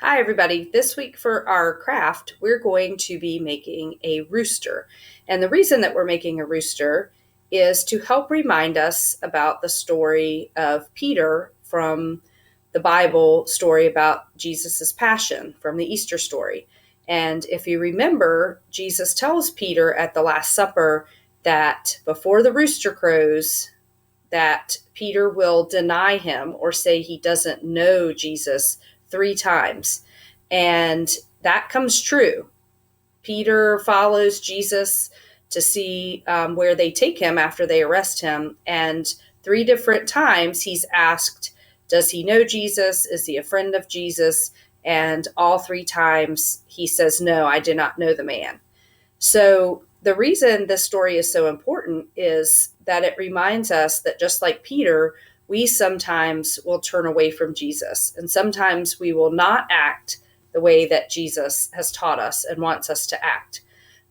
Hi, everybody. This week for our craft, we're going to be making a rooster. And the reason that we're making a rooster is to help remind us about the story of Peter from the Bible story about Jesus's passion from the Easter story. And if you remember, Jesus tells Peter at the Last Supper that before the rooster crows, that Peter will deny him or say he doesn't know Jesus 3 times. And that comes true. Peter follows Jesus to see where they take him after they arrest him. And 3 different times he's asked, does he know Jesus? Is he a friend of Jesus? And all 3 times he says, no, I do not know the man. So the reason this story is so important is that it reminds us that just like Peter, we sometimes will turn away from Jesus, and sometimes we will not act the way that Jesus has taught us and wants us to act.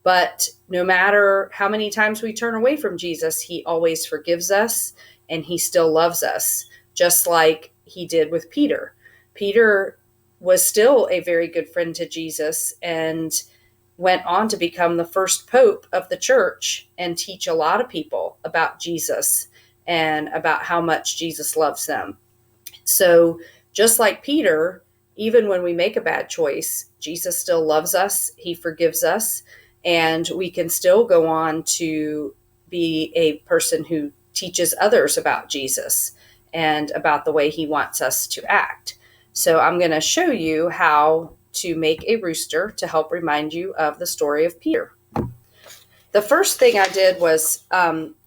But no matter how many times we turn away from Jesus, he always forgives us and he still loves us, just like he did with Peter. Peter was still a very good friend to Jesus and went on to become the first pope of the church and teach a lot of people about Jesus and about how much Jesus loves them. So just like Peter, even when we make a bad choice, Jesus still loves us, he forgives us, and we can still go on to be a person who teaches others about Jesus and about the way he wants us to act. So I'm going to show you how to make a rooster to help remind you of the story of Peter. The first thing I did was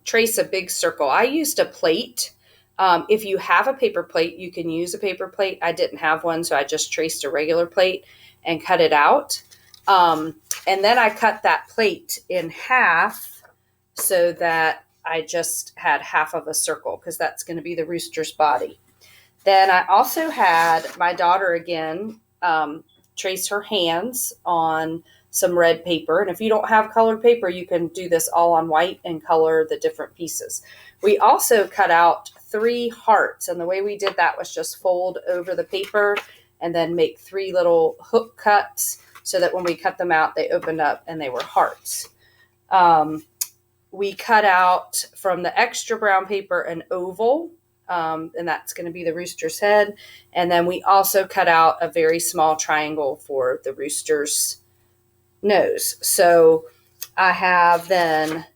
trace a big circle. I used a plate. If you have a paper plate, you can use a paper plate. I didn't have one, so I just traced a regular plate and cut it out. And then I cut that plate in half so that I just had half of a circle, because that's going to be the rooster's body. Then I also had my daughter again trace her hands on some red paper. And if you don't have colored paper, you can do this all on white and color the different pieces. We also cut out 3 hearts. And the way we did that was just fold over the paper and then make 3 little hook cuts so that when we cut them out, they opened up and they were hearts. We cut out from the extra brown paper an oval. And that's going to be the rooster's head. And then we also cut out a very small triangle for the rooster's nose. So I have then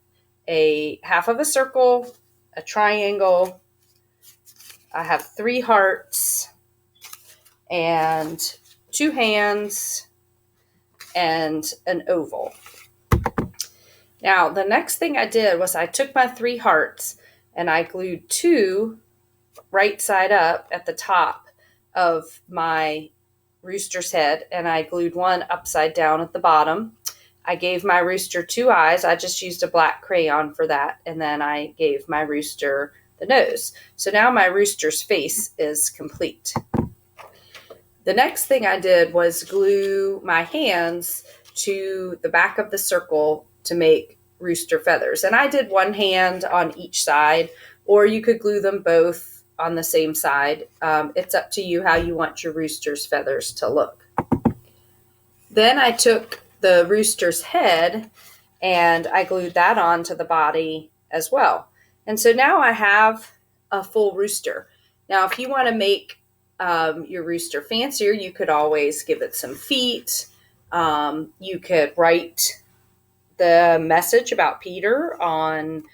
a half of a circle, a triangle. I have 3 hearts and 2 hands and an oval. Now, the next thing I did was I took my 3 hearts and I glued 2 right side up at the top of my rooster's head, and I glued 1 upside down at the bottom. I gave my rooster 2 eyes. I just used a black crayon for that, and then I gave my rooster the nose. So now my rooster's face is complete. The next thing I did was glue my hands to the back of the circle to make rooster feathers. And I did 1 hand on each side, or you could glue them both on the same side. It's up to you how you want your rooster's feathers to look. Then I took the rooster's head and I glued that onto the body as well. And so now I have a full rooster. Now, if you want to make your rooster fancier, you could always give it some feet. You could write the message about Peter on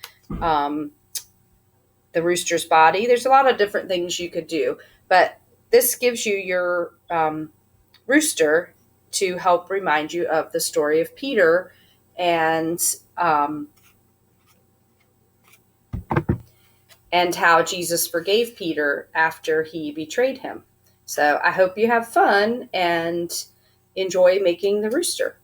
the rooster's body. There's a lot of different things you could do, but this gives you your rooster to help remind you of the story of Peter and how Jesus forgave Peter after he betrayed him. So I hope you have fun and enjoy making the rooster.